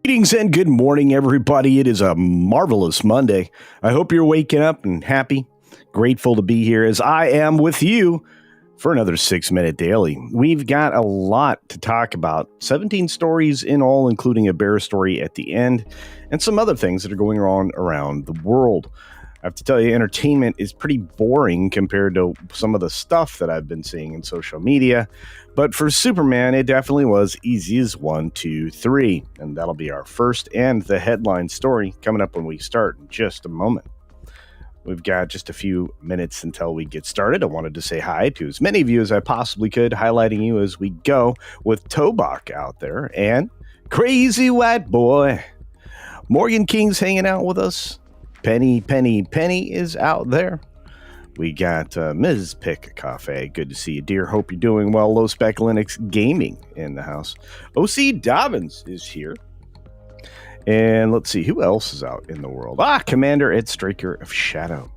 Greetings and good morning, everybody. It is a marvelous Monday. I hope you're waking up and happy, grateful to be here as I am with you for another 6-Minute Daily. We've got a lot to talk about, 17 stories in all, including a bear story at the end, and some other things that are going on around the world. I have to tell you, entertainment is pretty boring compared to some of the stuff that I've been seeing in social media. But for Superman, it definitely was easy as 1, 2, 3. And that'll be our first and the headline story coming up when we start in just a moment. We've got just a few minutes until we get started. I wanted to say hi to as many of you as I possibly could, highlighting you as we go with Tobach out there and Crazy White Boy. Morgan King's hanging out with us. Penny is out there. We got Ms. Pick Cafe. Good to see you, dear. Hope you're doing well. Low Spec Linux Gaming in the house. OC Dobbins is here. And let's see, who else is out in the world? Commander Ed Straker of Shadow.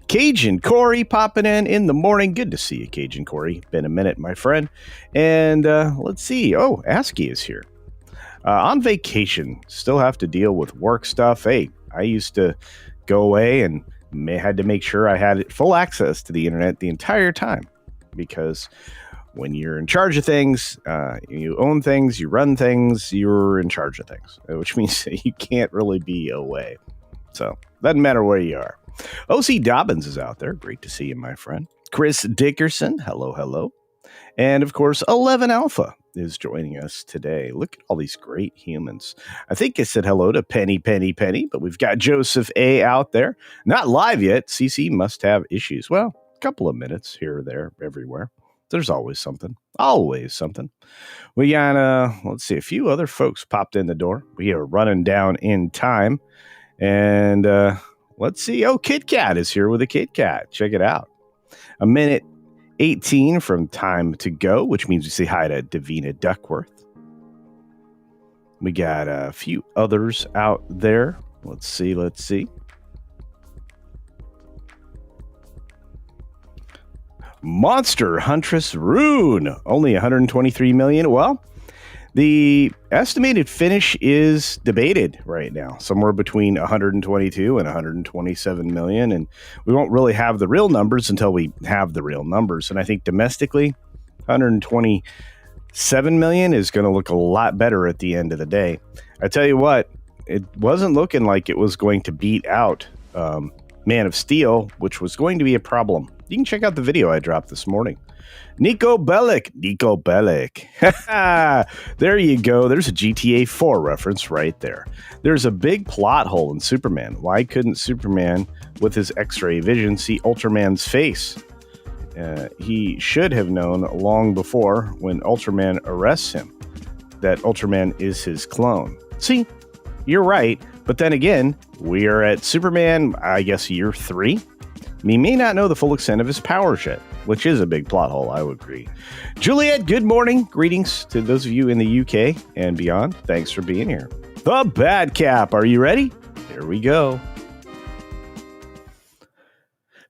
Cajun Corey popping in the morning. Good to see you, Cajun Corey. Been a minute, my friend. And let's see. ASCII is here. On vacation. Still have to deal with work stuff. Hey, I used to go away and had to make sure I had full access to the internet the entire time, because when you're in charge of things, you own things, you run things, you're in charge of things, which means that you can't really be away. So doesn't matter where you are. OC Dobbins is out there. Great to see you, my friend. Chris Dickerson. Hello. And of course, 11 Alpha is joining us today. Look at all these great humans. I think I said hello to Penny, but we've got Joseph A out there. Not live yet. CC must have issues. Well, a couple of minutes here or there, everywhere. There's always something. We got, let's see, a few other folks popped in the door. We are running down in time. And let's see. Kit Kat is here with a Kit Kat. Check it out. A minute 18 from time to go, which means we say hi to Davina Duckworth. We got a few others out there. Let's see. Monster Huntress Rune, only 123 million. Well, the estimated finish is debated right now, somewhere between 122 and 127 million. And we won't really have the real numbers until we have the real numbers. And I think domestically, 127 million is going to look a lot better at the end of the day. I tell you what, it wasn't looking like it was going to beat out Man of Steel, which was going to be a problem. You can check out the video I dropped this morning. Nico Bellic. There you go. There's a GTA 4 reference right there. There's a big plot hole in Superman. Why couldn't Superman, with his X-ray vision, see Ultraman's face? He should have known long before, when Ultraman arrests him, that Ultraman is his clone. See, you're right. But then again, we are at Superman, I guess, year 3. He may not know the full extent of his powers yet, which is a big plot hole, I would agree. Juliet, good morning. Greetings to those of you in the UK and beyond. Thanks for being here. The Bad Cap, are you ready? Here we go.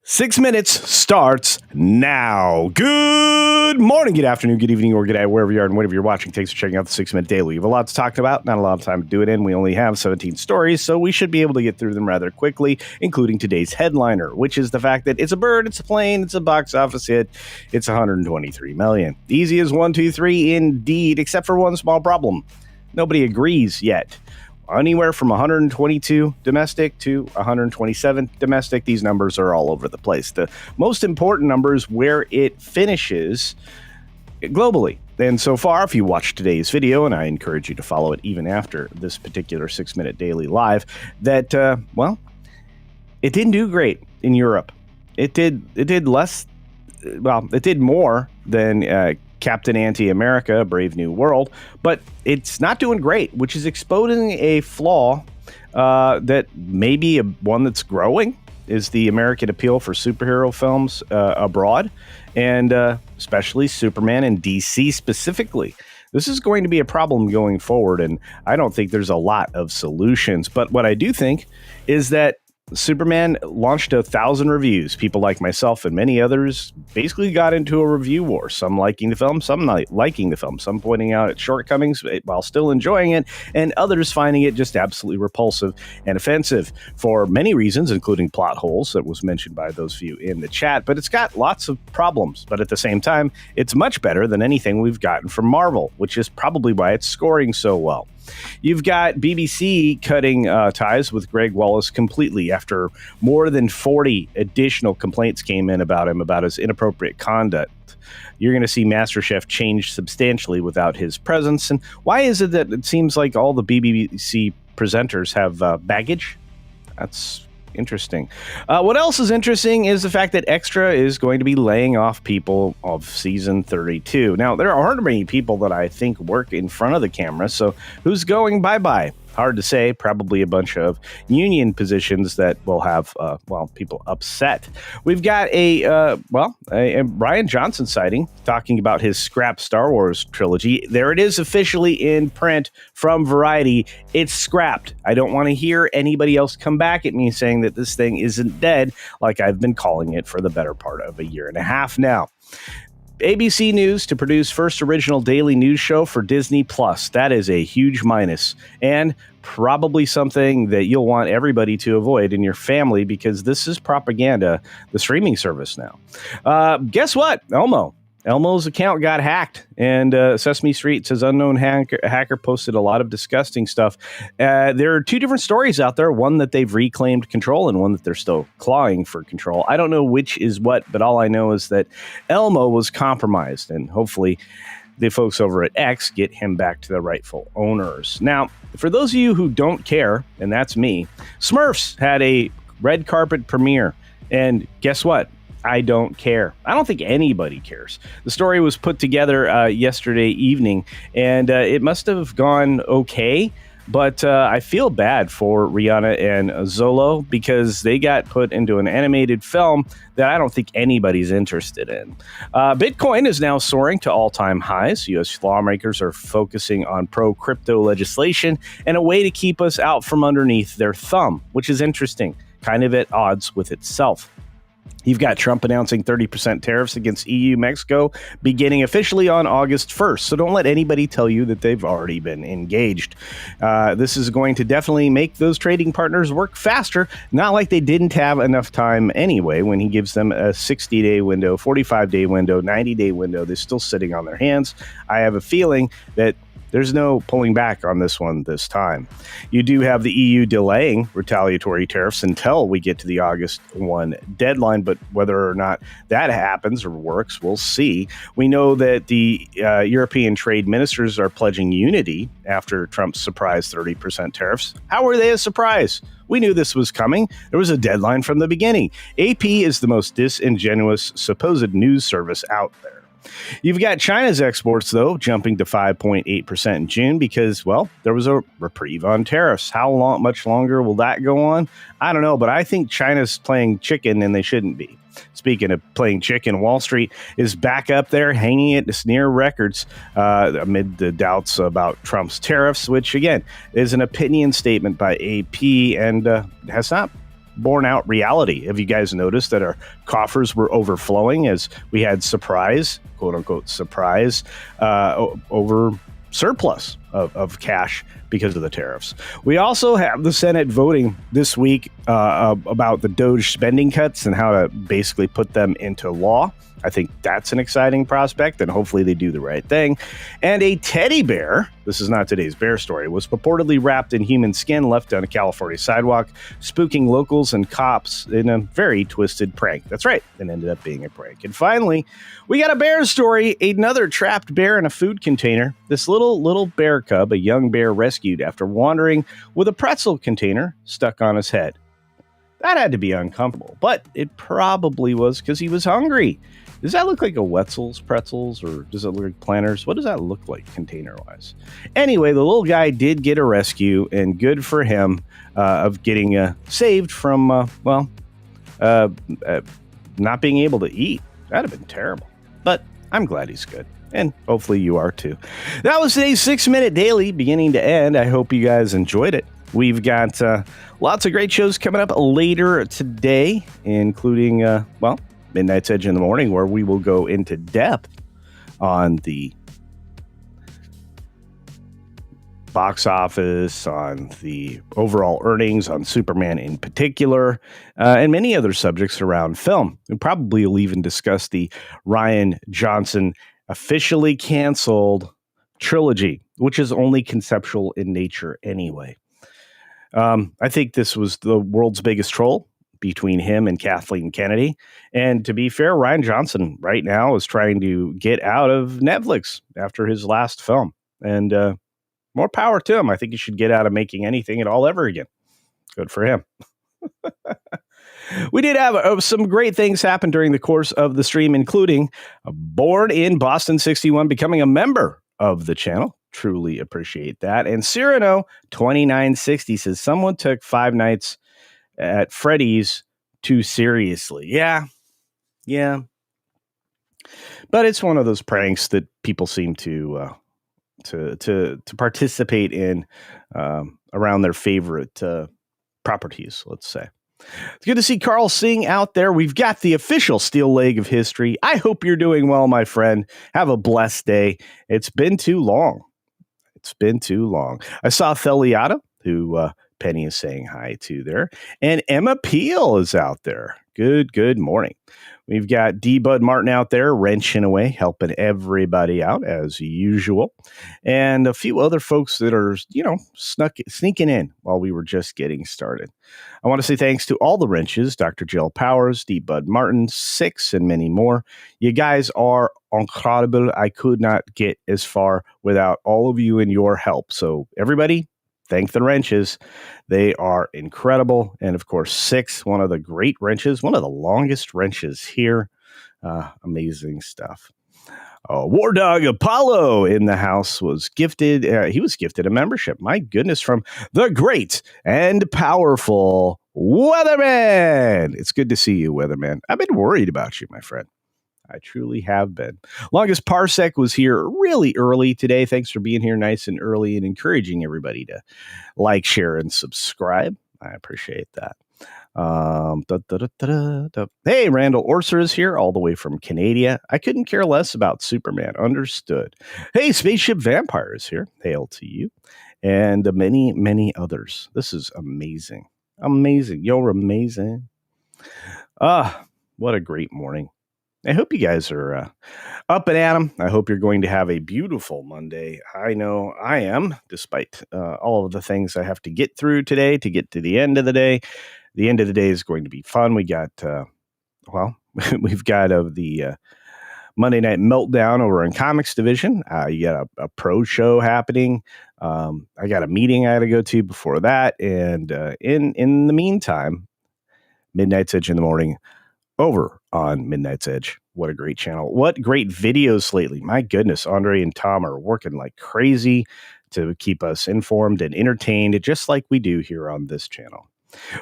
6 minutes starts now. Good morning, good afternoon, good evening, or good night, wherever you are and whatever you're watching. Thanks for checking out the 6-Minute Daily. We have a lot to talk about, not a lot of time to do it in. We only have 17 stories, so we should be able to get through them rather quickly, including today's headliner, which is the fact that it's a bird, it's a plane, it's a box office hit. It's 123 million. Easy as 1, 2, 3, indeed, except for one small problem. Nobody agrees yet. Anywhere from 122 domestic to 127 domestic. These numbers are all over the place. The most important number is where it finishes globally. And so far, if you watch today's video, and I encourage you to follow it even after this particular 6-Minute Daily Live, that, it didn't do great in Europe. It did less, it did more than Captain Anti-America, Brave New World, but it's not doing great, which is exposing a flaw that may be one that's growing, is the American appeal for superhero films abroad, and especially Superman and DC specifically. This is going to be a problem going forward, and I don't think there's a lot of solutions. But what I do think is that Superman launched 1,000 reviews. People like myself and many others basically got into a review war. Some liking the film, some not liking the film, some pointing out its shortcomings while still enjoying it, and others finding it just absolutely repulsive and offensive for many reasons, including plot holes that was mentioned by those of you in the chat. But it's got lots of problems. But at the same time, it's much better than anything we've gotten from Marvel, which is probably why it's scoring so well. You've got BBC cutting ties with Greg Wallace completely after more than 40 additional complaints came in about him, about his inappropriate conduct. You're going to see MasterChef change substantially without his presence. And why is it that it seems like all the BBC presenters have baggage? That's interesting. What else is interesting is the fact that Extra is going to be laying off people of season 32. Now, there aren't many people that I think work in front of the camera, so who's going bye-bye? Hard to say. Probably a bunch of union positions that will have, people upset. We've got a Rian Johnson sighting talking about his scrap Star Wars trilogy. There it is officially in print from Variety. It's scrapped. I don't want to hear anybody else come back at me saying that this thing isn't dead like I've been calling it for the better part of a year and a half now. ABC News to produce first original daily news show for Disney Plus. That is a huge minus, and probably something that you'll want everybody to avoid in your family, because this is propaganda, the streaming service now. Guess what? Elmo's account got hacked, and Sesame Street says unknown hacker posted a lot of disgusting stuff. There are two different stories out there, one that they've reclaimed control and one that they're still clawing for control. I don't know which is what, but all I know is that Elmo was compromised, and hopefully the folks over at X get him back to the rightful owners. Now, for those of you who don't care, and that's me, Smurfs had a red carpet premiere, and guess what? I don't care. I don't think anybody cares. The story was put together yesterday evening, and it must have gone okay, but I feel bad for Rihanna and Zolo because they got put into an animated film that I don't think anybody's interested in. Bitcoin is now soaring to all-time highs. U.S. lawmakers are focusing on pro-crypto legislation and a way to keep us out from underneath their thumb, which is interesting, kind of at odds with itself. You've got Trump announcing 30% tariffs against EU, Mexico, beginning officially on August 1st. So don't let anybody tell you that they've already been engaged. This is going to definitely make those trading partners work faster. Not like they didn't have enough time anyway when he gives them a 60-day window, 45-day window, 90-day window. They're still sitting on their hands. I have a feeling that there's no pulling back on this one this time. You do have the EU delaying retaliatory tariffs until we get to the August 1 deadline, but whether or not that happens or works, we'll see. We know that the European trade ministers are pledging unity after Trump's surprise 30% tariffs. How were they a surprise? We knew this was coming. There was a deadline from the beginning. AP is the most disingenuous supposed news service out there. You've got China's exports, though, jumping to 5.8% in June because, well, there was a reprieve on tariffs. How much longer will that go on? I don't know, but I think China's playing chicken and they shouldn't be. Speaking of playing chicken, Wall Street is back up there, hanging at near records amid the doubts about Trump's tariffs, which, again, is an opinion statement by AP and has not borne out reality. Have you guys noticed that our coffers were overflowing as we had surprise, quote unquote surprise, over surplus of cash because of the tariffs? We also have the Senate voting this week about the DOGE spending cuts and how to basically put them into law. I think that's an exciting prospect, and hopefully they do the right thing. And a teddy bear, this is not today's bear story, was purportedly wrapped in human skin left on a California sidewalk, spooking locals and cops in a very twisted prank. That's right, it ended up being a prank. And finally, we got a bear story, another trapped bear in a food container. This little bear cub, a young bear rescued after wandering with a pretzel container stuck on his head. That had to be uncomfortable, but it probably was because he was hungry. Does that look like a Wetzel's pretzels, or does it look like Planters? What does that look like container-wise? Anyway, the little guy did get a rescue, and good for him of getting saved from, not being able to eat. That'd have been terrible. But I'm glad he's good, and hopefully you are too. That was today's 6-Minute Daily, beginning to end. I hope you guys enjoyed it. We've got lots of great shows coming up later today, including, Midnight's Edge in the morning, where we will go into depth on the box office, on the overall earnings, on Superman in particular, and many other subjects around film. We probably will even discuss the Rian Johnson officially canceled trilogy, which is only conceptual in nature anyway. I think this was the world's biggest troll between him and Kathleen Kennedy. And to be fair, Rian Johnson right now is trying to get out of Netflix after his last film. And more power to him. I think he should get out of making anything at all ever again. Good for him. We did have some great things happen during the course of the stream, including Born in Boston 61 becoming a member of the channel. Truly appreciate that. And Cyrano 2960 says someone took 5 Nights at Freddy's too seriously. Yeah. But it's one of those pranks that people seem to participate in around their favorite properties, let's say. It's good to see Carl Singh out there. We've got the official steel leg of history. I hope you're doing well, my friend. Have a blessed day. It's been too long. I saw Theliata, who Penny is saying hi to there. And Emma Peel is out there. Good morning. We've got D. Bud Martin out there wrenching away, helping everybody out as usual. And a few other folks that are, sneaking in while we were just getting started. I want to say thanks to all the wrenches, Dr. Jill Powers, D. Bud Martin, Six, and many more. You guys are incredible. I could not get as far without all of you and your help. So everybody, thank the wrenches. They are incredible. And of course, Six, one of the great wrenches, one of the longest wrenches here. Amazing stuff. War Dog Apollo in the house was gifted. He was gifted a membership. My goodness, from the great and powerful Weatherman. It's good to see you, Weatherman. I've been worried about you, my friend. I truly have been. Longest Parsec was here really early today. Thanks for being here nice and early and encouraging everybody to like, share, and subscribe. I appreciate that. Hey, Randall Orser is here all the way from Canada. I couldn't care less about Superman. Understood. Hey, Spaceship Vampire is here. Hail to you. And many others. This is amazing. You're amazing. What a great morning. I hope you guys are up and at 'em. I hope you're going to have a beautiful Monday. I know I am, despite all of the things I have to get through today to get to the end of the day. The end of the day is going to be fun. We got, we've got the Monday Night Meltdown over in Comics Division. You got a pro show happening. I got a meeting I got to go to before that. And in the meantime, Midnight's Edge in the morning over on Midnight's Edge. What a great channel. What great videos lately. My goodness, Andre and Tom are working like crazy to keep us informed and entertained, just like we do here on this channel.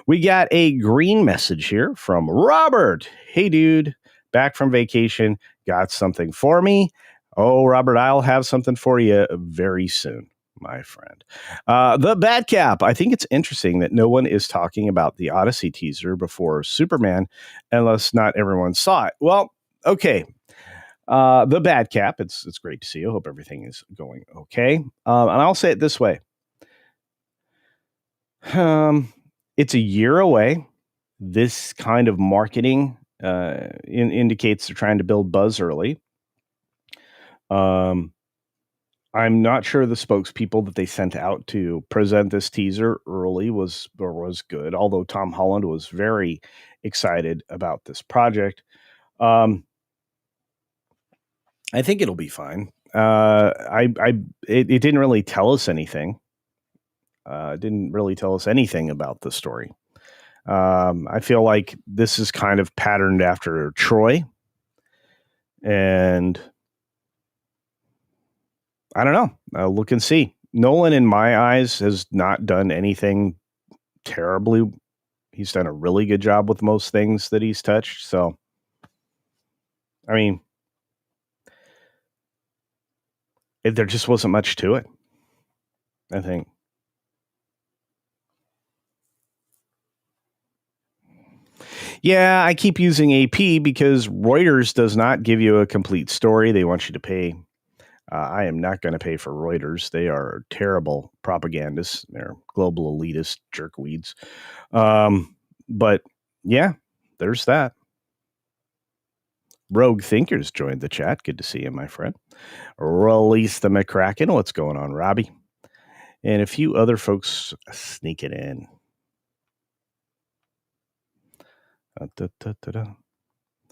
We got a green message here from Robert. Hey, dude, back from vacation. Got something for me? Oh, Robert, I'll have something for you very soon, my friend. The Bad Cap. I think it's interesting that no one is talking about the Odyssey teaser before Superman, unless not everyone saw it. Well, okay. The Bad Cap. It's great to see you. Hope everything is going okay. And I'll say it this way. It's a year away. This kind of marketing indicates they're trying to build buzz early. I'm not sure the spokespeople that they sent out to present this teaser early was good, although Tom Holland was very excited about this project. I think it'll be fine. It didn't really tell us anything. It didn't really tell us anything about the story. I feel like this is kind of patterned after Troy, and I don't know. Look and see. Nolan, in my eyes, has not done anything terribly. He's done a really good job with most things that he's touched. So, I mean, there just wasn't much to it, I think. Yeah, I keep using AP because Reuters does not give you a complete story. They want you to pay. I am not going to pay for Reuters. They are terrible propagandists. They're global elitist jerkweeds. But yeah, there's that. Rogue Thinkers joined the chat. Good to see you, my friend. Release the McCracken. What's going on, Robbie? And a few other folks sneaking in.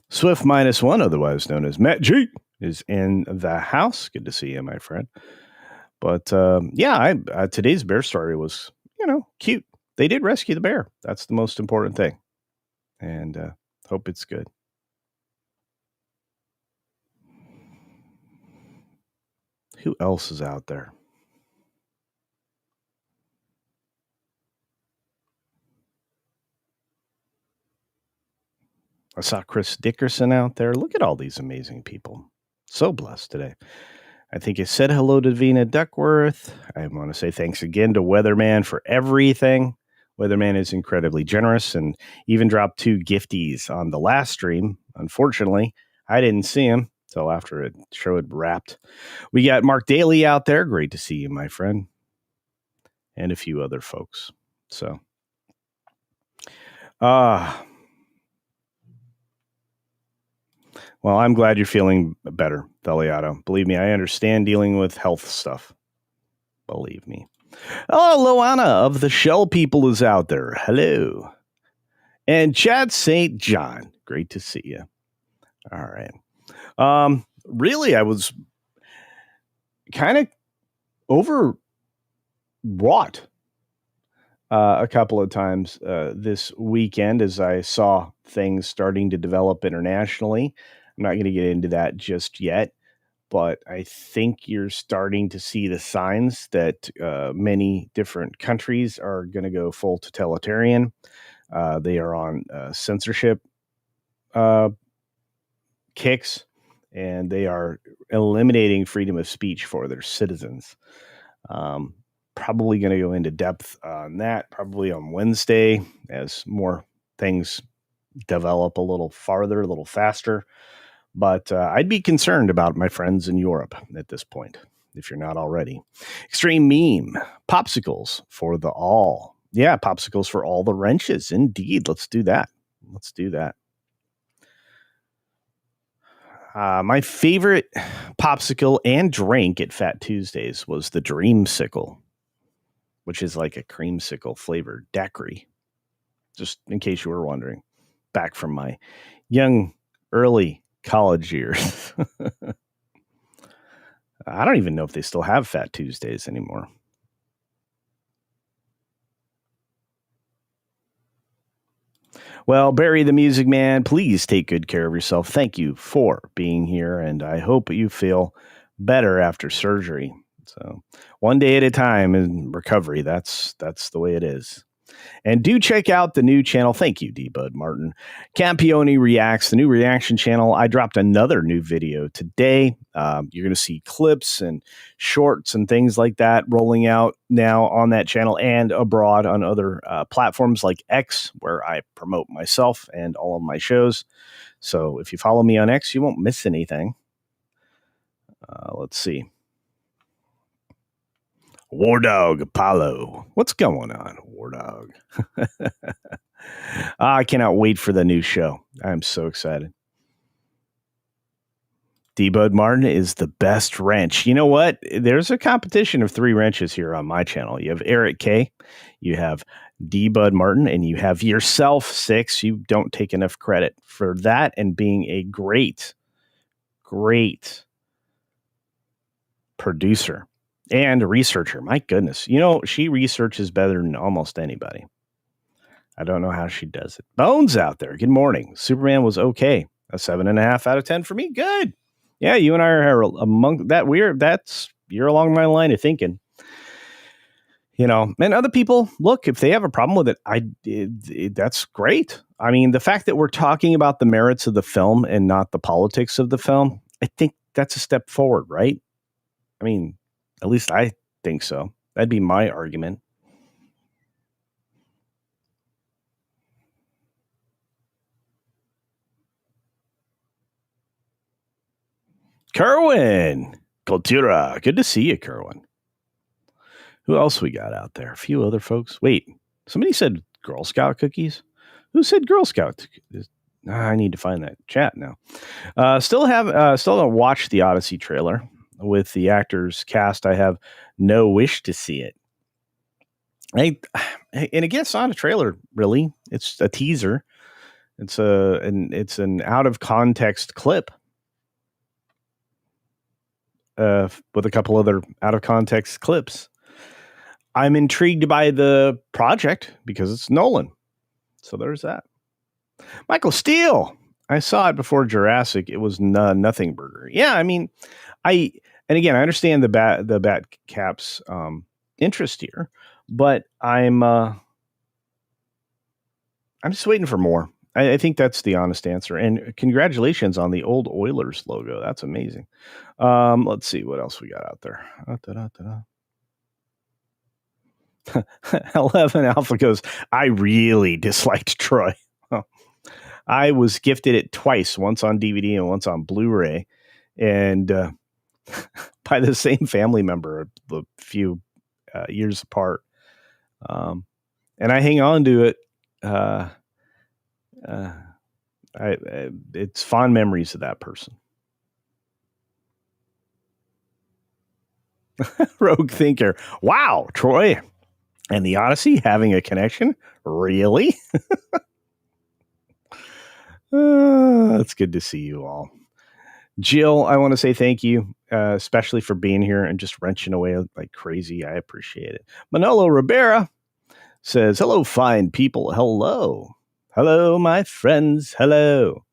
Swift -1, otherwise known as Matt G, is in the house. Good to see you, my friend. But yeah, today's bear story was, cute. They did rescue the bear. That's the most important thing. And hope it's good. Who else is out there? I saw Chris Dickerson out there. Look at all these amazing people. So blessed today. I think I said hello to Vina Duckworth. I want to say thanks again to Weatherman for everything. Weatherman is incredibly generous and even dropped 2 gifties on the last stream. Unfortunately, I didn't see him until after the show had wrapped. We got Mark Daly out there. Great to see you, my friend. And a few other folks. So, well, I'm glad you're feeling better, Veliato. Believe me, I understand dealing with health stuff. Believe me. Oh, Loana of the Shell People is out there. Hello. And Chad St. John. Great to see you. All right. Really, I was kind of overwrought a couple of times this weekend as I saw things starting to develop internationally. I'm not going to get into that just yet, but I think you're starting to see the signs that many different countries are going to go full totalitarian. They are on censorship kicks, and they are eliminating freedom of speech for their citizens. Probably going to go into depth on that probably on Wednesday as more things develop a little farther, a little faster. But I'd be concerned about my friends in Europe at this point, if you're not already. Extreme meme, popsicles for the all. Yeah, popsicles for all the wrenches. Indeed. Let's do that. Let's do that. My favorite popsicle and drink at Fat Tuesdays was the Dreamsicle, which is like a creamsicle flavored daiquiri. Just in case you were wondering, back from my young, early college years. I don't even know if they still have Fat Tuesdays anymore. Well, Barry the Music Man, please take good care of yourself. Thank you for being here, and I hope you feel better after surgery. So, one day at a time in recovery. That's the way it is. And do check out the new channel. Thank you, D-Bud Martin. Campione Reacts, the new reaction channel. I dropped another new video today. You're going to see clips and shorts and things like that rolling out now on that channel and abroad on other platforms like X, where I promote myself and all of my shows. So if you follow me on X, you won't miss anything. Let's see. War Dog Apollo. What's going on, War Dog? I cannot wait for the new show. I'm so excited. D-Bud Martin is the best wrench. You know what? There's a competition of 3 wrenches here on my channel. You have Eric K, you have D-Bud Martin, and you have yourself, 6. You don't take enough credit for that and being a great producer and researcher. My goodness. She researches better than almost anybody. I don't know how she does it. Bones out there. Good morning. Superman was okay. A 7.5 out of 10 for me. Good. Yeah, you and I are among that. You're along my line of thinking. And other people, look, if they have a problem with it, that's great. I mean, the fact that we're talking about the merits of the film and not the politics of the film, I think that's a step forward, right? I mean, at least I think so. That'd be my argument. Kerwin, Cultura. Good to see you, Kerwin. Who else we got out there? A few other folks. Wait, somebody said Girl Scout cookies. Who said Girl Scout? I need to find that chat now. Still don't watch the Odyssey trailer with the actors cast. I have no wish to see it. And again, it's not a trailer, really. It's a teaser. It's an out of context clip with a couple other out of context clips. I'm intrigued by the project because it's Nolan. So there's that. Michael Steele. I saw it before Jurassic. It was nothing burger. Yeah, I mean, I understand the Bat Cap's interest here, but I'm just waiting for more. I think that's the honest answer. And congratulations on the old Oilers logo. That's amazing. Let's see what else we got out there. 11 Alpha goes, I really disliked Troy. I was gifted it twice, once on DVD and once on Blu-ray, and by the same family member a few years apart. And I hang on to it. It's fond memories of that person. Rogue Thinker. Wow, Troy and the Odyssey having a connection? Really? It's good to see you all. Jill, I want to say thank you, especially for being here and just wrenching away like crazy. I appreciate it. Manolo Rivera says, hello, fine people. Hello. Hello, my friends. Hello.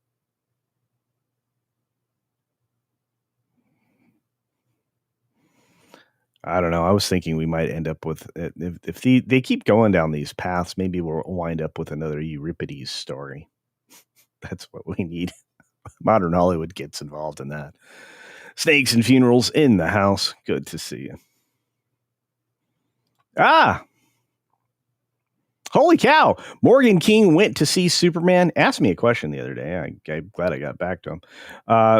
I don't know. I was thinking we might end up with, if they keep going down these paths, maybe we'll wind up with another Euripides story. That's what we need. Modern Hollywood gets involved in that. Snakes and Funerals in the house. Good to see you. Holy cow. Morgan King went to see Superman. Asked me a question the other day. I'm glad I got back to him.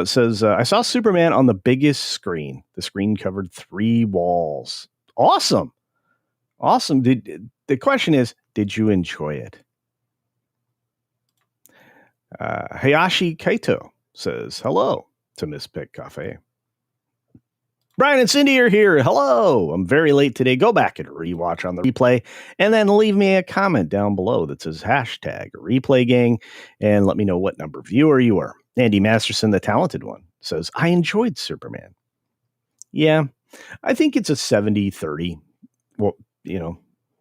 Says, I saw Superman on the biggest screen. The screen covered 3 walls. Awesome. The question is, did you enjoy it? Hayashi Kaito says, hello to Miss Pick Cafe. Brian and Cindy are here. Hello. I'm very late today. Go back and rewatch on the replay and then leave me a comment down below that says hashtag replay gang and let me know what number viewer you are. Andy Masterson, the talented one, says, I enjoyed Superman. Yeah, I think it's a 70-30,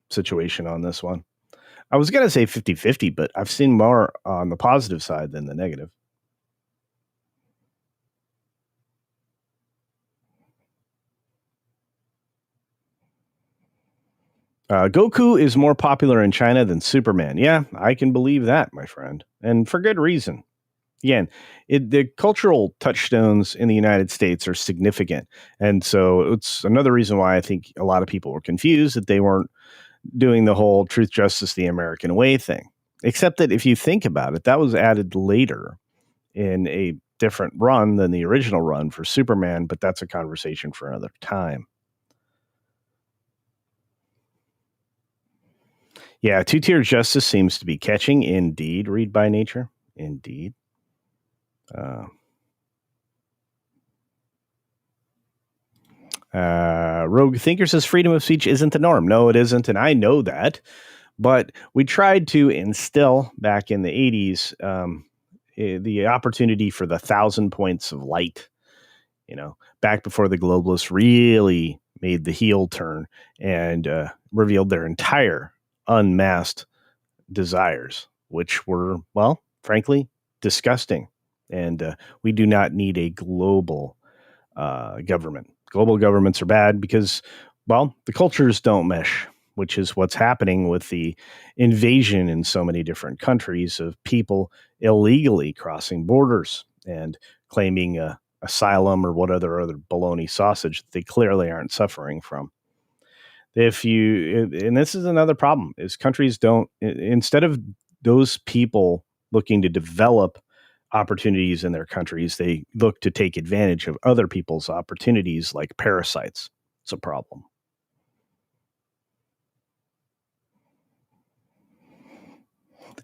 situation on this one. I was going to say 50-50, but I've seen more on the positive side than the negative. Goku is more popular in China than Superman. Yeah, I can believe that, my friend. And for good reason. Again, the cultural touchstones in the United States are significant. And so it's another reason why I think a lot of people were confused that they weren't doing the whole truth, justice, the American way thing. Except that if you think about it, that was added later in a different run than the original run for Superman, but that's a conversation for another time. Yeah, two-tier justice seems to be catching. Indeed, read by nature. Indeed. Rogue Thinker says freedom of speech isn't the norm. No, it isn't, and I know that. But we tried to instill back in the 80s the opportunity for the 1,000 points of light, back before the globalists really made the heel turn and revealed their entire unmasked desires, which were, well, frankly, disgusting. And we do not need a global government. Global governments are bad because, well, the cultures don't mesh, which is what's happening with the invasion in so many different countries of people illegally crossing borders and claiming asylum or what other baloney sausage that they clearly aren't suffering from. And this is another problem, is countries don't, instead of those people looking to develop opportunities in their countries, they look to take advantage of other people's opportunities like parasites. It's a problem.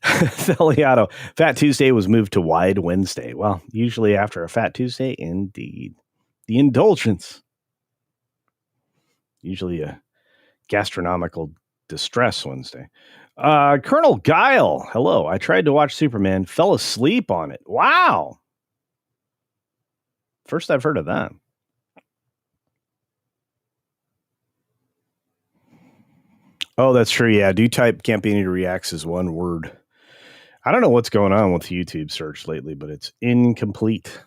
Theliato, Fat Tuesday was moved to Wide Wednesday. Well, usually after a Fat Tuesday, indeed. The indulgence. Usually a gastronomical distress Wednesday. Colonel Guile, hello. I tried to watch Superman, fell asleep on it. Wow. First I've heard of that. Oh, that's true. Yeah, do type Campini reacts as one word. I don't know what's going on with YouTube search lately, but it's incomplete.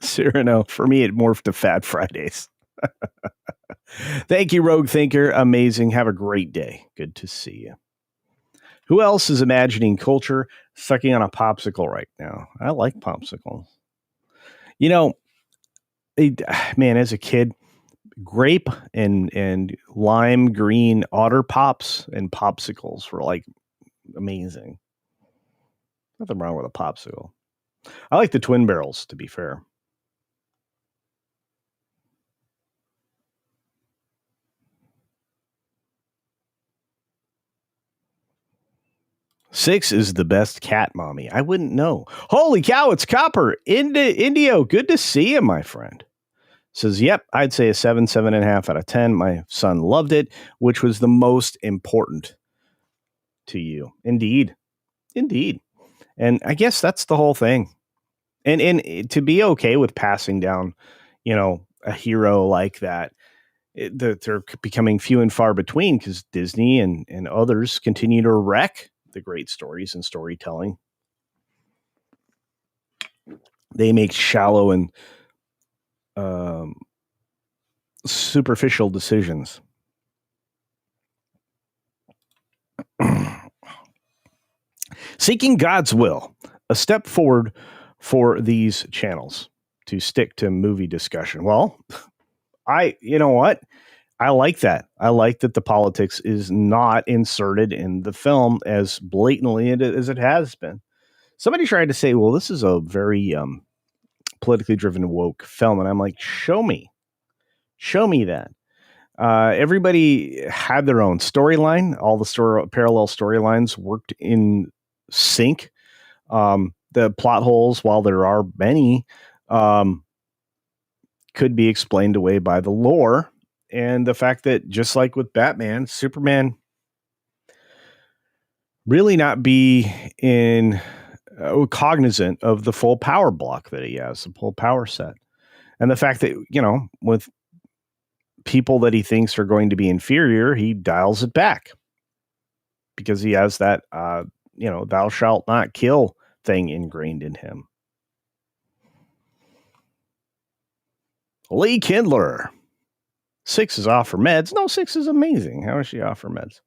Cyrano, for me, it morphed to Fat Fridays. Thank you, Rogue Thinker. Amazing. Have a great day. Good to see you. Who else is imagining culture sucking on a popsicle right now? I like popsicles. You know, man, as a kid, grape and lime green otter pops and popsicles were like amazing. Nothing wrong with a popsicle. I like the twin barrels, to be fair. Six is the best cat mommy. I wouldn't know. Holy cow, it's Copper. Indio, good to see you, my friend. Says, yep, I'd say a 7.5 out of 10. My son loved it, which was the most important to you. Indeed. And I guess that's the whole thing. And to be okay with passing down, a hero like that, they're becoming few and far between because Disney and others continue to wreck the great stories and storytelling. They make shallow and superficial decisions. Seeking God's will, a step forward for these channels to stick to movie discussion. Well, you know what? I like that. I like that the politics is not inserted in the film as blatantly as it has been. Somebody tried to say, well, this is a very politically driven woke film. And I'm like, show me that. Everybody had their own storyline. All the parallel storylines worked in sync. The plot holes, while there are many, could be explained away by the lore and the fact that, just like with Batman, Superman really not be cognizant of the full power block that he has, the full power set. And the fact that, with people that he thinks are going to be inferior, he dials it back because he has that, thou shalt not kill thing ingrained in him. Lee Kindler. 6 is off for meds. No, 6 is amazing. How is she off for meds?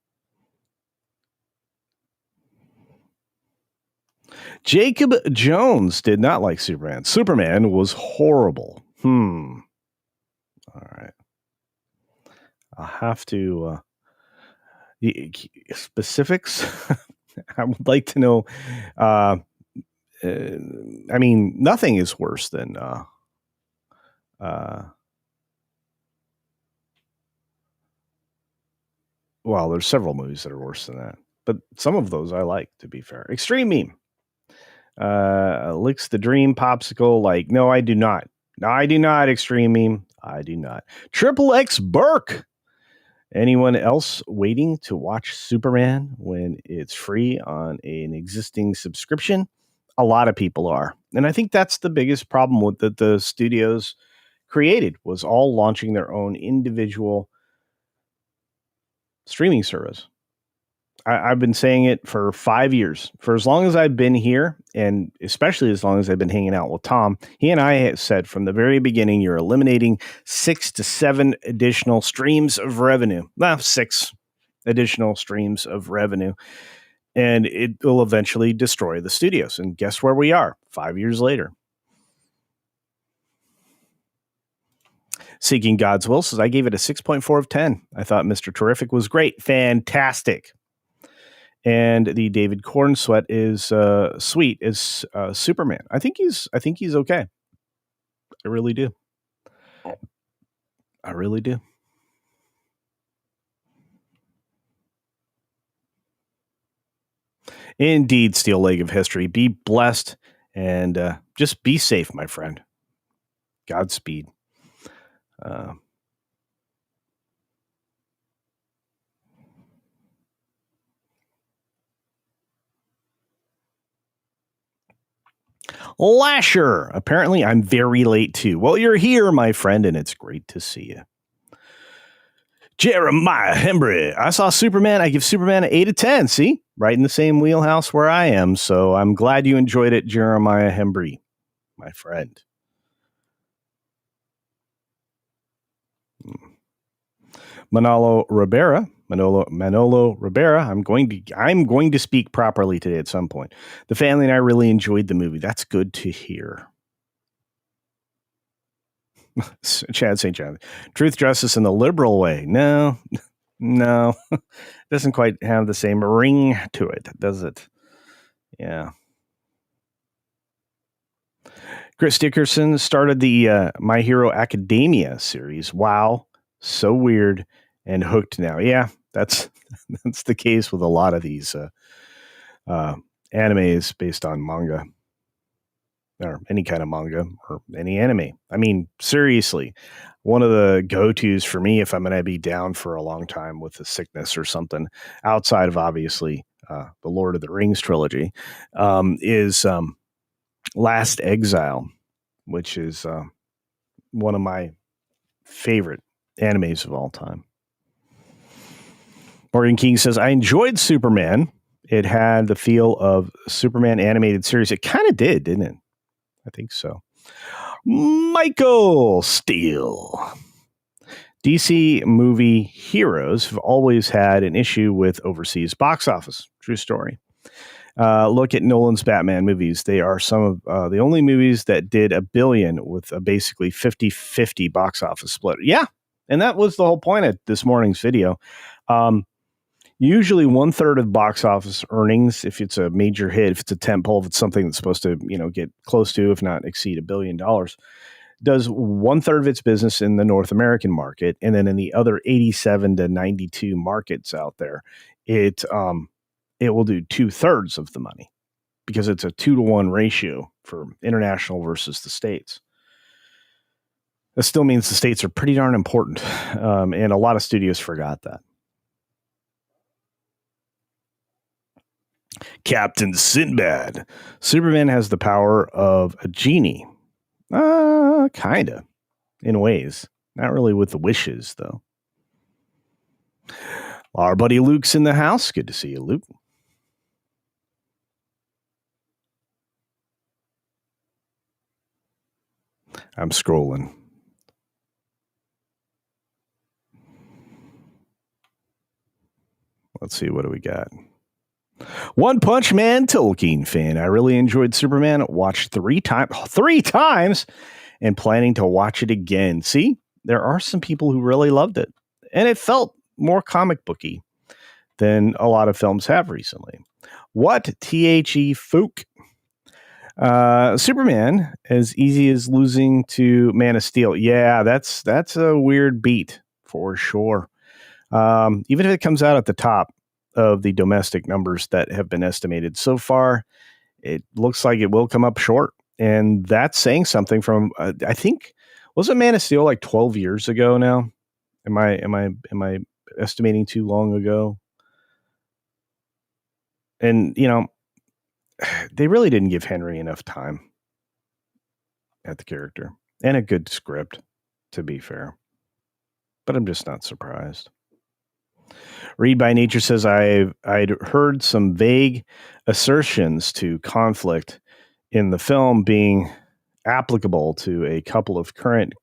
Jacob Jones did not like Superman. Superman was horrible. All right. I'll have to specifics. I would like to know. I mean, nothing is worse than well, there's several movies that are worse than that, but some of those I like, to be fair. Extreme Meme. Licks the Dream Popsicle. Like, no, I do not. No, I do not. Extreme Meme. I do not. Triple X Burke. Anyone else waiting to watch Superman when it's free on an existing subscription? A lot of people are. And I think that's the biggest problem with that the studios created, was all launching their own individual streaming service. I've been saying it for 5 years, for as long as I've been here, and especially as long as I've been hanging out with Tom. He and I have said from the very beginning, you're eliminating 6 to 7 additional streams of revenue. 6 additional streams of revenue, and it will eventually destroy the studios. And guess where we are 5 years later? Seeking God's Will says, I gave it a 6.4 of 10. I thought Mr. Terrific was great. Fantastic. And the David Corn sweat is sweet is Superman. I think he's okay. I really do. I really do. Indeed, Steel Leg of History. Be blessed and just be safe, my friend. Godspeed. Lasher. Apparently, I'm very late too. Well, you're here, my friend, and it's great to see you. Jeremiah Hembry. I saw Superman. I give Superman an 8 out of 10. See? Right in the same wheelhouse where I am. So I'm glad you enjoyed it, Jeremiah Hembry, my friend. Manolo Rivera. I'm going to speak properly today at some point. The family and I really enjoyed the movie. That's good to hear. Chad St. John. Truth, justice, in the liberal way. No. Doesn't quite have the same ring to it, does it? Yeah. Chris Dickerson started the My Hero Academia series. Wow. So weird and hooked now. Yeah, that's the case with a lot of these animes based on manga. Or any kind of manga or any anime. I mean, seriously, one of the go-tos for me if I'm going to be down for a long time with a sickness or something, outside of obviously the Lord of the Rings trilogy, is Last Exile, which is one of my favorite animes of all time. Morgan King says, I enjoyed Superman. It had the feel of Superman animated series. It kind of did, didn't it? I think so. Michael Steele. DC movie heroes have always had an issue with overseas box office. True story. Look at Nolan's Batman movies. They are some of the only movies that did $1 billion with a basically 50-50 box office split. Yeah. And that was the whole point of this morning's video. Usually 1/3 of box office earnings, if it's a major hit, if it's a tentpole, if it's something that's supposed to, get close to, if not exceed $1 billion, does 1/3 of its business in the North American market, and then in the other 87 to 92 markets out there, it will do 2/3 of the money because it's a 2-to-1 ratio for international versus the States. That still means the States are pretty darn important, and a lot of studios forgot that. Captain Sinbad. Superman has the power of a genie. Kinda. In ways. Not really with the wishes, though. Our buddy Luke's in the house. Good to see you, Luke. I'm scrolling. Let's see, what do we got? One Punch Man Tolkien fan. I really enjoyed Superman. Watched 3 times and planning to watch it again. See, there are some people who really loved it. And it felt more comic booky than a lot of films have recently. What? THE Fook. Superman, as easy as losing to Man of Steel. Yeah, that's a weird beat for sure. Even if it comes out at the top of the domestic numbers that have been estimated so far, it looks like it will come up short. And that's saying something from, I think, wasn't Man of Steel like 12 years ago now? Am I estimating too long ago? And, they really didn't give Henry enough time at the character and a good script, to be fair. But I'm just not surprised. Read by Nature says I'd heard some vague assertions to conflict in the film being applicable to a couple of current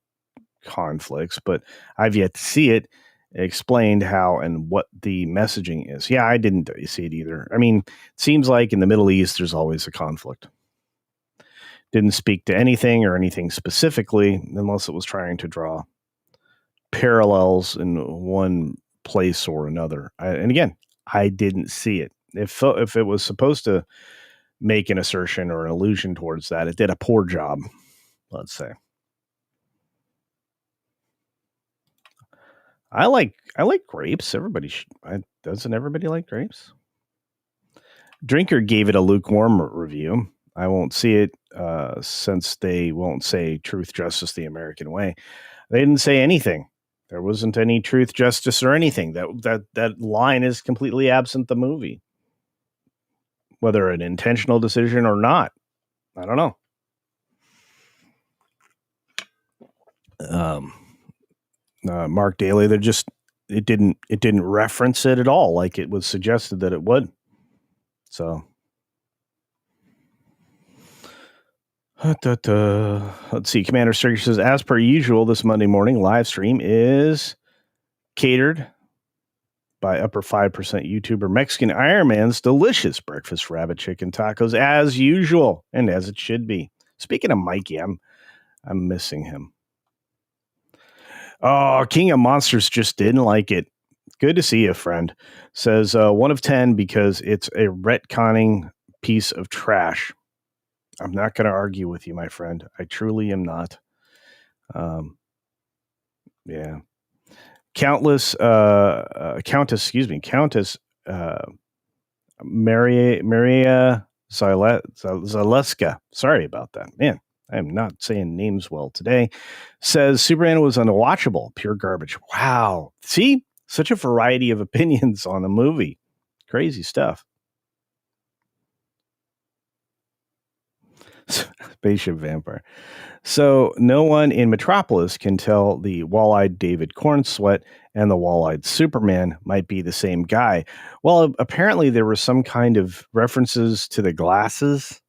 conflicts, but I've yet to see it explained how and what the messaging is. Yeah, I didn't see it either. I mean, it seems like in the Middle East, there's always a conflict. Didn't speak to anything or anything specifically, unless it was trying to draw parallels in one place or another. And again, I didn't see it. if it was supposed to make an assertion or an allusion towards that, it did a poor job, let's say. I like grapes. Doesn't everybody like grapes? Drinker gave it a lukewarm review. I won't see it since they won't say truth, justice, the American way. They didn't say anything. There wasn't any truth, justice, or anything. That line is completely absent the movie. Whether an intentional decision or not, I don't know. Mark Daly, it didn't reference it at all, like it was suggested that it would. So let's see. Commander Sturgis says, as per usual, this Monday morning live stream is catered by upper 5% YouTuber Mexican Iron Man's delicious breakfast rabbit chicken tacos, as usual, and as it should be. Speaking of Mikey, I'm missing him. Oh, King of Monsters just didn't like it. Good to see you, friend. Says 1 of 10 because it's a retconning piece of trash. I'm not going to argue with you, my friend. I truly am not. Yeah. Countess Maria Zaleska. Sorry about that, man. I am not saying names well today. Says Superman was unwatchable, pure garbage. Wow. See, such a variety of opinions on the movie. Crazy stuff. Spaceship vampire. So no one in Metropolis can tell the wall-eyed David Cornsweat and the wall-eyed Superman might be the same guy. Well, apparently there were some kind of references to the glasses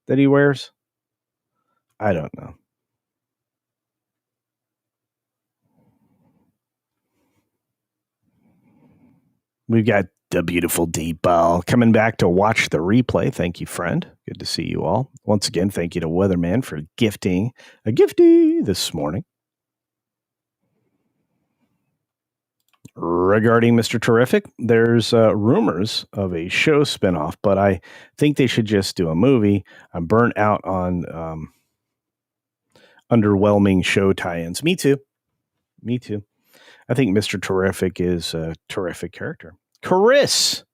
that he wears. I don't know. We've got the beautiful Deep Ball coming back to watch the replay. Thank you, friend. Good to see you all. Once again, thank you to Weatherman for gifting a gifty this morning. Regarding Mr. Terrific, there's rumors of a show spinoff, but I think they should just do a movie. I'm burnt out on underwhelming show tie-ins. Me too. I think Mr. Terrific is a terrific character. Chris,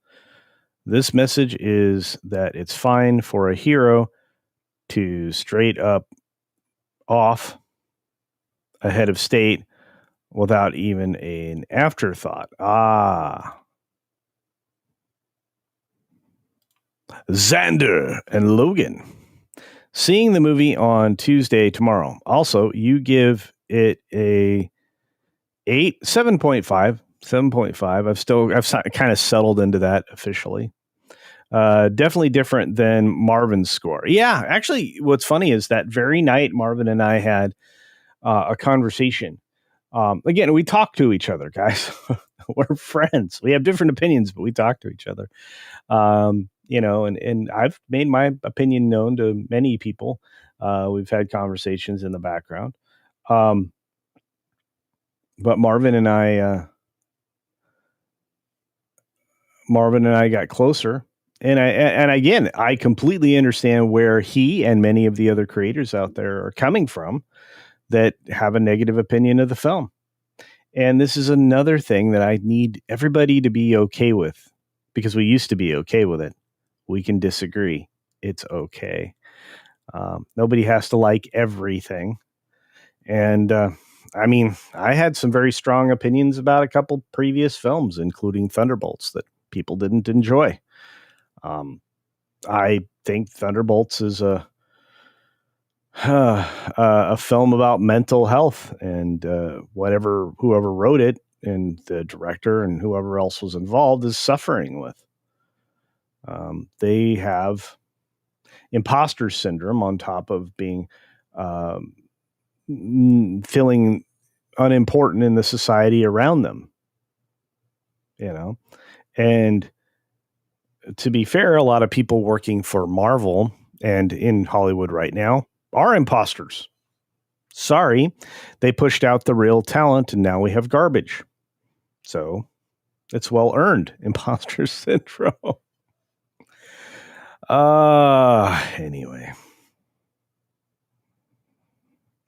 this message is that it's fine for a hero to straight up off a head of state without even an afterthought. Xander and Logan. Seeing the movie on Tuesday tomorrow. Also, you give it a 7.5. 7.5. I've kind of settled into that officially. Definitely different than Marvin's score. Yeah, actually, what's funny is that very night Marvin and I had a conversation. Again, we talk to each other, guys. We're friends. We have different opinions, but we talk to each other. And I've made my opinion known to many people. We've had conversations in the background. But Marvin and I got closer. And again, I completely understand where he and many of the other creators out there are coming from that have a negative opinion of the film. And this is another thing that I need everybody to be okay with, because we used to be okay with it. We can disagree. It's okay. Nobody has to like everything. And I had some very strong opinions about a couple previous films, including Thunderbolts, that people didn't enjoy. I think Thunderbolts is a film about mental health, and whoever wrote it and the director and whoever else was involved is suffering with. They have imposter syndrome on top of being feeling unimportant in the society around them, and to be fair, a lot of people working for Marvel and in Hollywood right now are imposters. Sorry, they pushed out the real talent and now we have garbage. So It's well earned. Imposter syndrome. Anyway.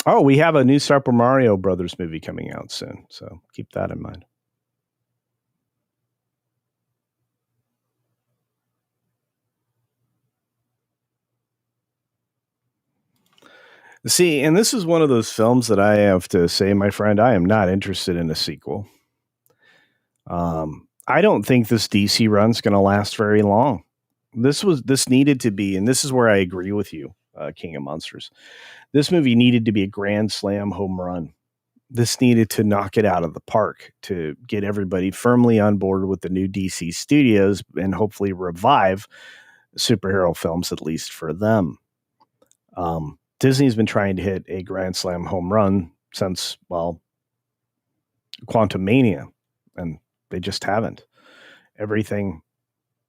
Oh, we have a new Super Mario Brothers movie coming out soon, so keep that in mind. See, and this is one of those films that I have to say, my friend, I am not interested in a sequel. I don't think this DC run's going to last very long. This needed to be, and this is where I agree with you, King of Monsters. This movie needed to be a grand slam home run. This needed to knock it out of the park to get everybody firmly on board with the new DC studios and hopefully revive superhero films, at least for them. Disney's been trying to hit a grand slam home run since, well, Quantumania, and they just haven't. Everything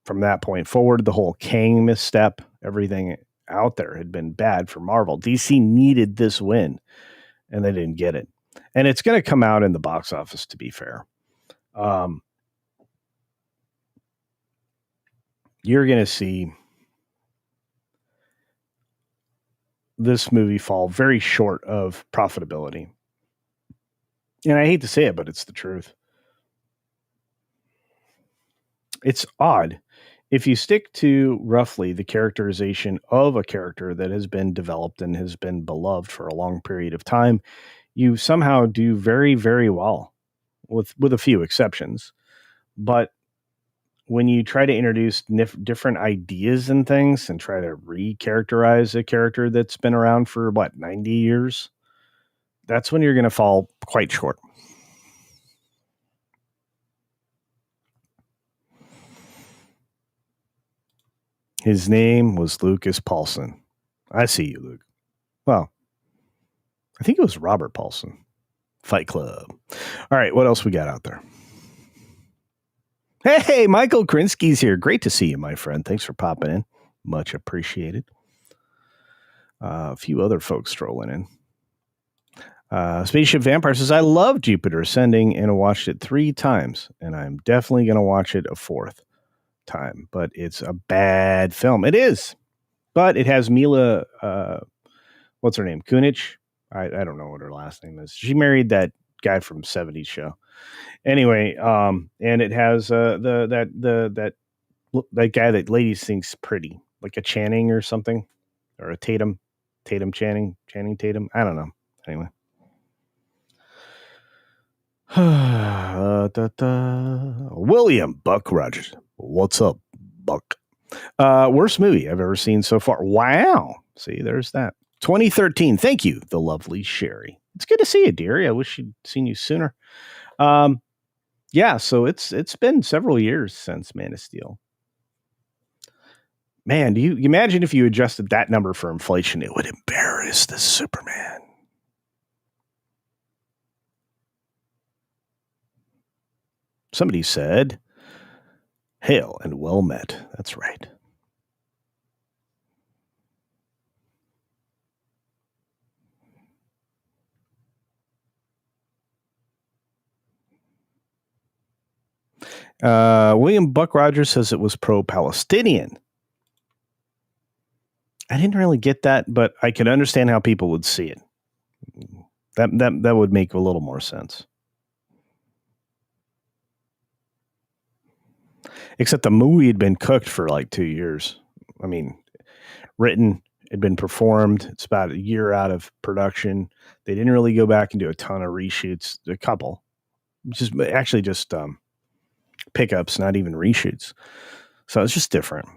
from that point forward, the whole Kang misstep, everything out there had been bad for Marvel. DC needed this win, and they didn't get it. And it's going to come out in the box office, to be fair. You're going to see this movie fall very short of profitability. And I hate to say it, but it's the truth. It's odd. If you stick to roughly the characterization of a character that has been developed and has been beloved for a long period of time, you somehow do very, very well, with a few exceptions. But when you try to introduce different ideas and things and try to recharacterize a character that's been around for 90 years, that's when you're going to fall quite short. His name was Lucas Paulson. I see you, Luke. Well, I think it was Robert Paulson. Fight Club. All right, what else we got out there? Hey, Michael Krinsky's here. Great to see you, my friend. Thanks for popping in. Much appreciated. A few other folks strolling in. Spaceship Vampire says, I love Jupiter Ascending and watched it 3 times, and I'm definitely going to watch it a 4th time, but it's a bad film. It is, but it has Mila, what's her name? Kunich? I don't know what her last name is. She married that guy from 70s show. Anyway, and it has that guy that ladies thinks pretty, like a Channing or something, or a Channing Tatum. I don't know. Anyway. William Buck Rogers. What's up, Buck? Worst movie I've ever seen so far. Wow. See, there's that. 2013. Thank you, the lovely Sherry. It's good to see you, dearie. I wish she'd seen you sooner. Yeah, so it's been several years since Man of Steel. Man, do you imagine if you adjusted that number for inflation, it would embarrass the Superman. Somebody said, hail and well met. That's right. William Buck Rogers says it was pro-Palestinian. I didn't really get that, but I can understand how people would see it. That would make a little more sense. Except the movie had been cooked for like 2 years. I mean, written, had been performed. It's about a year out of production. They didn't really go back and do a ton of reshoots. A couple, just pickups, not even reshoots. So it's just different.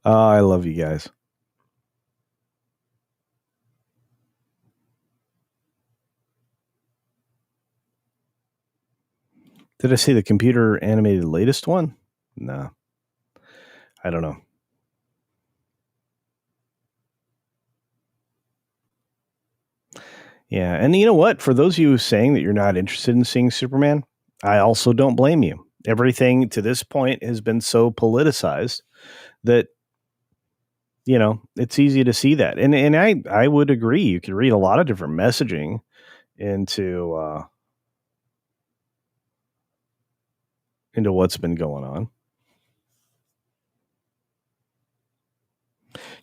I love you guys. Did I see the computer animated latest one? No. I don't know. Yeah, and you know what? For those of you saying that you're not interested in seeing Superman, I also don't blame you. Everything to this point has been so politicized that, it's easy to see that. And I would agree. You could read a lot of different messaging into what's been going on.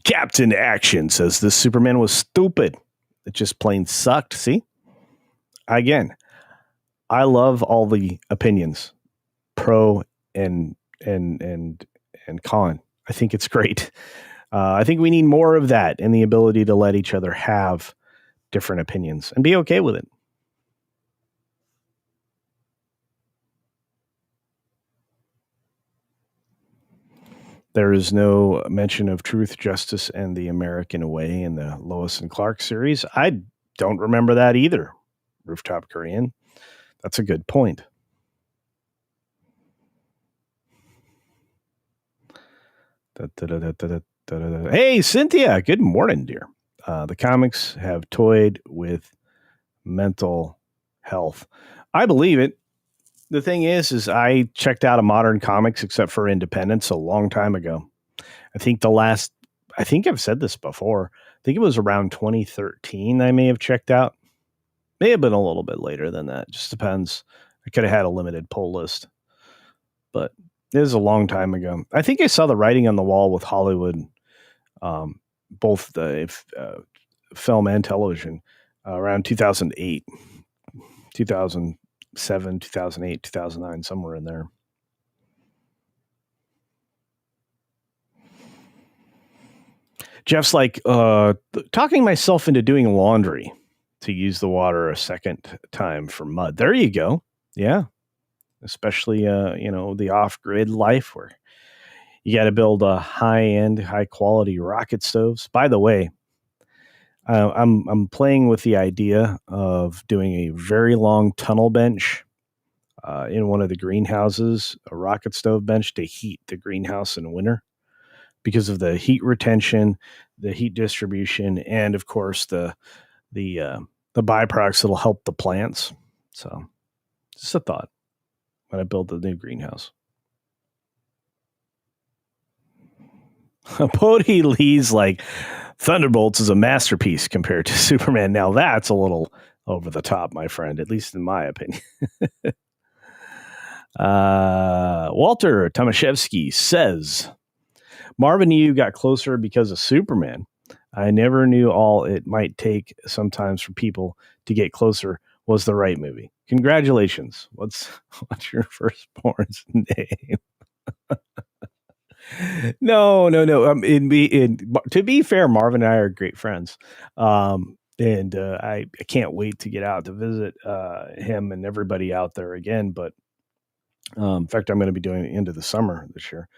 Captain Action says this Superman was stupid. It just plain sucked. See? Again, I love all the opinions, pro and con. I think it's great. I think we need more of that and the ability to let each other have different opinions and be okay with it. There is no mention of truth, justice, and the American way in the Lois and Clark series. I don't remember that either. Rooftop Korean. That's a good point. Hey, Cynthia. Good morning, dear. The comics have toyed with mental health. I believe it. The thing is I checked out of modern comics except for Independence a long time ago. I think I've said this before. I think it was around 2013 I may have checked out. May have been a little bit later than that. Just depends. I could have had a limited pull list. But it was a long time ago. I think I saw the writing on the wall with Hollywood, both the film and television, around 2008, 2007, 2008, 2009, somewhere in there. Jeff's like, talking myself into doing laundry to use the water a second time for mud. There you go. Yeah. Especially, the off-grid life where you got to build a high-end, high-quality rocket stoves. By the way, I'm playing with the idea of doing a very long tunnel bench in one of the greenhouses, a rocket stove bench to heat the greenhouse in winter because of the heat retention, the heat distribution, and of course the byproducts that'll help the plants. So, just a thought when I build the new greenhouse. Bodhi Lee's like, Thunderbolts is a masterpiece compared to Superman. Now that's a little over the top, my friend, at least in my opinion. Walter Tomaszewski says, Marvin and you got closer because of Superman. I never knew all it might take sometimes for people to get closer was the right movie. Congratulations. What's your firstborn's name? No. To be fair, Marvin and I are great friends. And I can't wait to get out to visit him and everybody out there again. But in fact, I'm going to be doing it into the summer this year.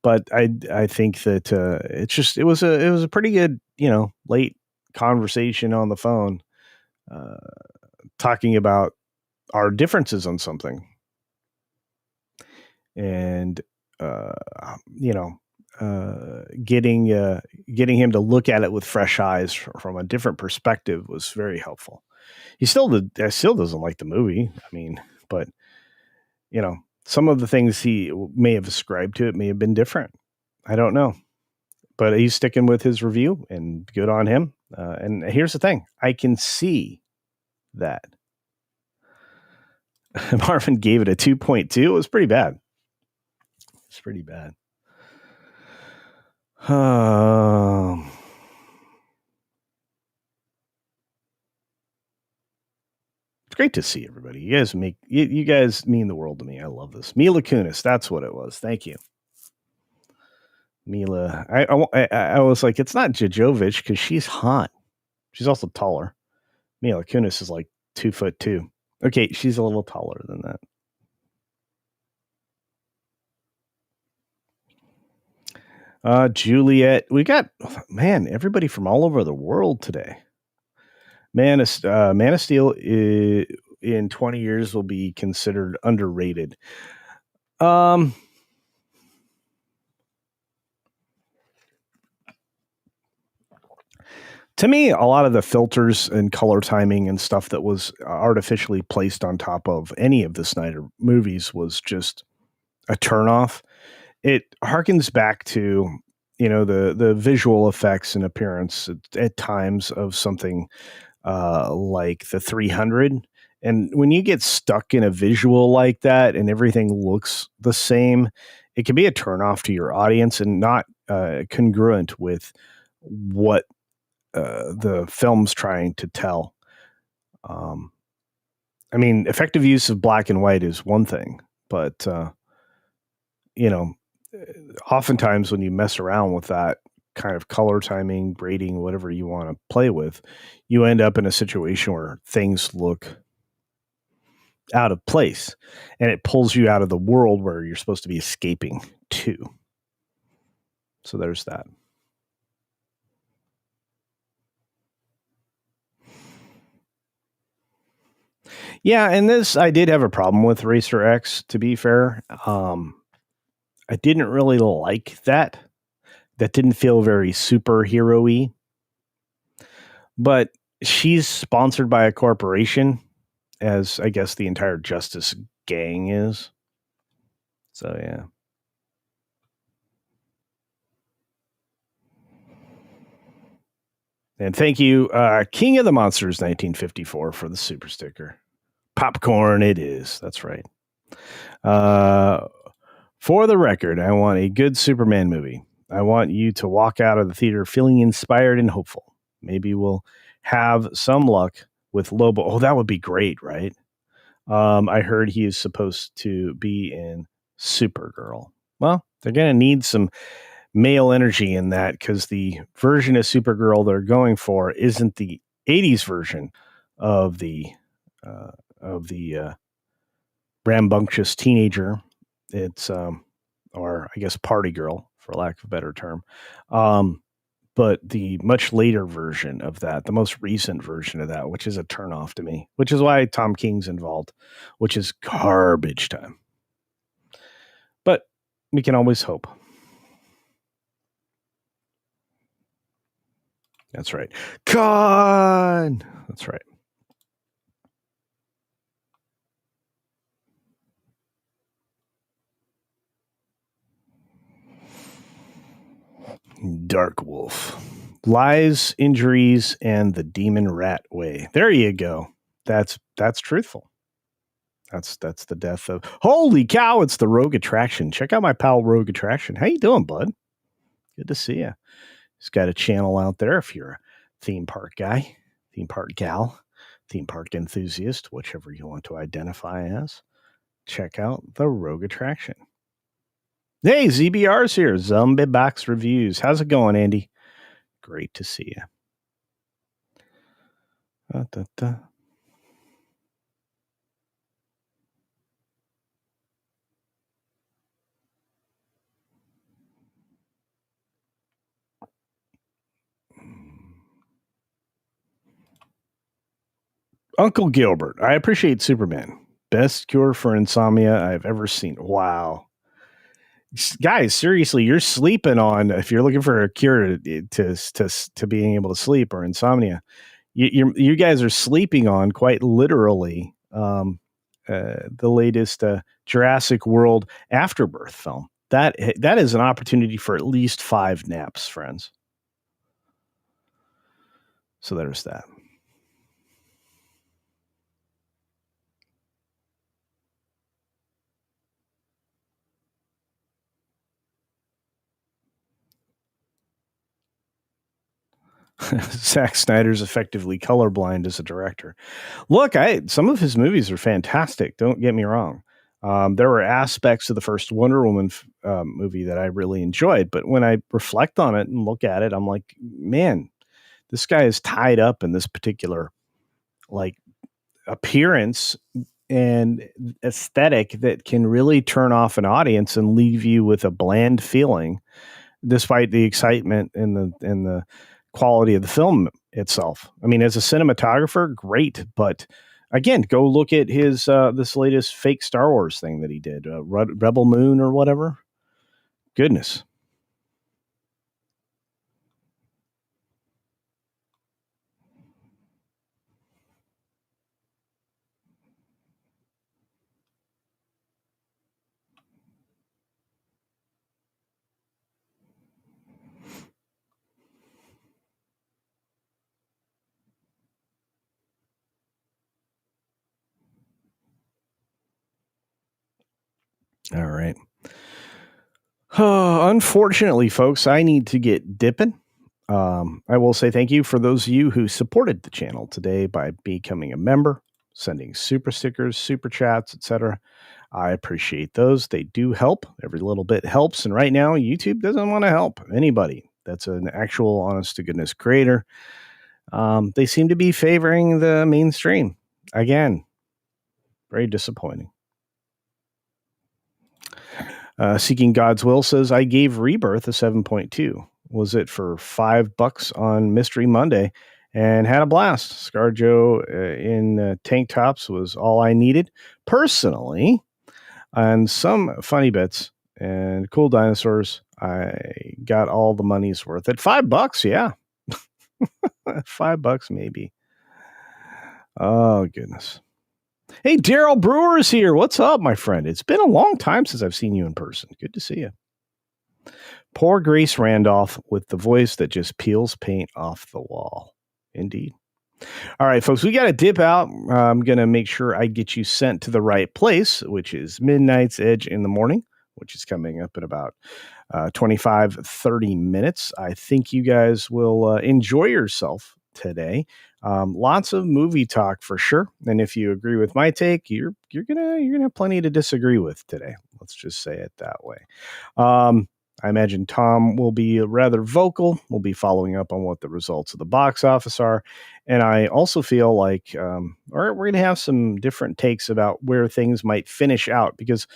But I think that it was a pretty good late conversation on the phone, talking about our differences on something, and getting him to look at it with fresh eyes from a different perspective was very helpful. He still doesn't like the movie. I mean, but some of the things he may have ascribed to it may have been different. I don't know, but he's sticking with his review, and good on him. And here's the thing: I can see that Marvin gave it a 2.2. It was pretty bad. It's pretty bad. It's great to see everybody. You guys mean the world to me. I love this. Mila Kunis, that's what it was. Thank you, Mila. I was like, it's not Jojovic because she's hot. She's also taller. Mila Kunis is like 2'2". Okay, she's a little taller than that. Juliet, we got everybody from all over the world today. Man of Steel in 20 years will be considered underrated. To me, a lot of the filters and color timing and stuff that was artificially placed on top of any of the Snyder movies was just a turnoff. It harkens back to, the visual effects and appearance at times of something like the 300. And when you get stuck in a visual like that and everything looks the same, it can be a turnoff to your audience and not congruent with what the film's trying to tell. Um, I mean, effective use of black and white is one thing, but you know, oftentimes when you mess around with that kind of color timing, grading, whatever you want to play with, you end up in a situation where things look out of place and it pulls you out of the world where you're supposed to be escaping to. So there's that. Yeah, and this I did have a problem with Racer X, to be fair. I didn't really like that. That didn't feel very superhero-y. But she's sponsored by a corporation, as I guess the entire Justice gang is. So yeah. And thank you, King of the Monsters 1954 for the super sticker. Popcorn it is. That's right. For the record, I want a good Superman movie. I want you to walk out of the theater feeling inspired and hopeful. Maybe we'll have some luck with Lobo. Oh, that would be great, right? I heard he is supposed to be in Supergirl. Well, they're going to need some male energy in that because the version of Supergirl they're going for isn't the 80s version of the uh, rambunctious teenager. It's or I guess party girl for lack of a better term. But the much later version of that, the most recent version of that, which is a turnoff to me, which is why Tom King's involved, which is garbage time. But we can always hope. That's right. Con. That's right. Dark Wolf. Lies, injuries, and the demon rat way. There you go. That's truthful. That's the death of. Holy cow! It's the Rogue Attraction. Check out my pal Rogue Attraction. How you doing, bud? Good to see you. He's got a channel out there. If you're a theme park guy, theme park gal, theme park enthusiast, whichever you want to identify as, check out the Rogue Attraction. Hey, ZBR's here. Zombie Box Reviews. How's it going, Andy? Great to see you. Uncle Gilbert. I appreciate Superman. Best cure for insomnia I've ever seen. Wow. Guys, seriously, you're sleeping on if you're looking for a cure to being able to sleep or insomnia. You guys are sleeping on quite literally the latest Jurassic World Afterbirth film. That is an opportunity for at least 5 naps, friends. So there's that. Zack Snyder's effectively colorblind as a director. Look, some of his movies are fantastic. Don't get me wrong. There were aspects of the first Wonder Woman movie that I really enjoyed, but when I reflect on it and look at it, I'm like, man, this guy is tied up in this particular like appearance and aesthetic that can really turn off an audience and leave you with a bland feeling, despite the excitement and the quality of the film itself. I mean, as a cinematographer, great, but again, go look at his this latest fake Star Wars thing that he did, Rebel Moon or whatever. Goodness. All right. Unfortunately, folks, I need to get dipping. I will say thank you for those of you who supported the channel today by becoming a member, sending super stickers, super chats, etc. I appreciate those. They do help. Every little bit helps. And right now, YouTube doesn't want to help anybody that's an actual honest to goodness creator. They seem to be favoring the mainstream. Again, very disappointing. Seeking God's Will says, I gave Rebirth a 7.2. Was it for $5 on Mystery Monday and had a blast. ScarJo in tank tops was all I needed personally. And some funny bits and cool dinosaurs. I got all the money's worth at $5. Yeah. $5 maybe. Oh, goodness. Hey, Daryl Brewer is here. What's up, my friend? It's been a long time since I've seen you in person. Good to see you. Poor Grace Randolph with the voice that just peels paint off the wall. Indeed. All right, folks, we got to dip out. I'm going to make sure I get you sent to the right place, which is Midnight's Edge in the morning, which is coming up in about 25, 30 minutes. I think you guys will enjoy yourself today. Lots of movie talk for sure. And if you agree with my take, you're gonna have plenty to disagree with today. Let's just say it that way. I imagine Tom will be rather vocal. We'll be following up on what the results of the box office are. And I also feel like we're going to have some different takes about where things might finish out, because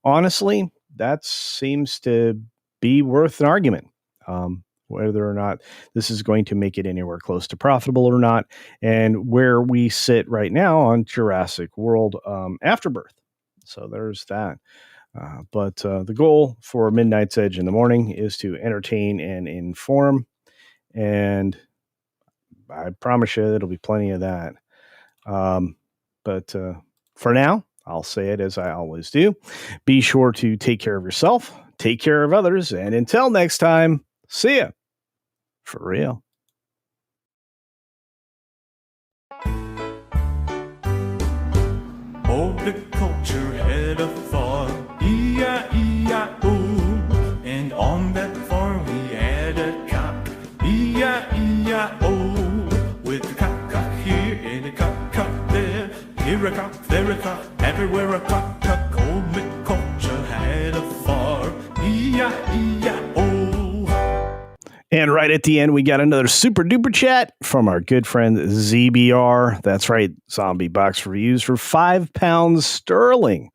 honestly, that seems to be worth an argument. Whether or not this is going to make it anywhere close to profitable or not, and where we sit right now on Jurassic World Afterbirth. So there's that. But the goal for Midnight's Edge in the morning is to entertain and inform. And I promise you there'll be plenty of that. But for now, I'll say it as I always do. Be sure to take care of yourself, take care of others, and until next time, see ya. For real. Oh, the culture had a farm, E-I-E-I-O. And on that farm we had a cock, E-I-E-I-O. With a cock here and a cock there. Here a cock, there a cock, everywhere a cock. Old the culture had a farm, E-I-E-I-O. And right at the end, we got another super duper chat from our good friend ZBR. That's right, Zombie Box Reviews for £5 sterling,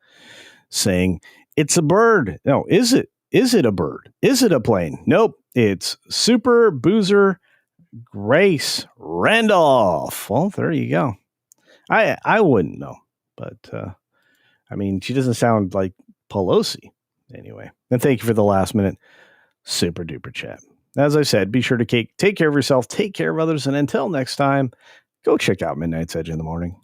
saying it's a bird. No, is it? Is it a bird? Is it a plane? Nope. It's Super Boozer Grace Randolph. Well, there you go. I wouldn't know, but I mean, she doesn't sound like Pelosi anyway. And thank you for the last minute super duper chat. As I said, be sure to take care of yourself, take care of others, and until next time, go check out Midnight's Edge in the morning.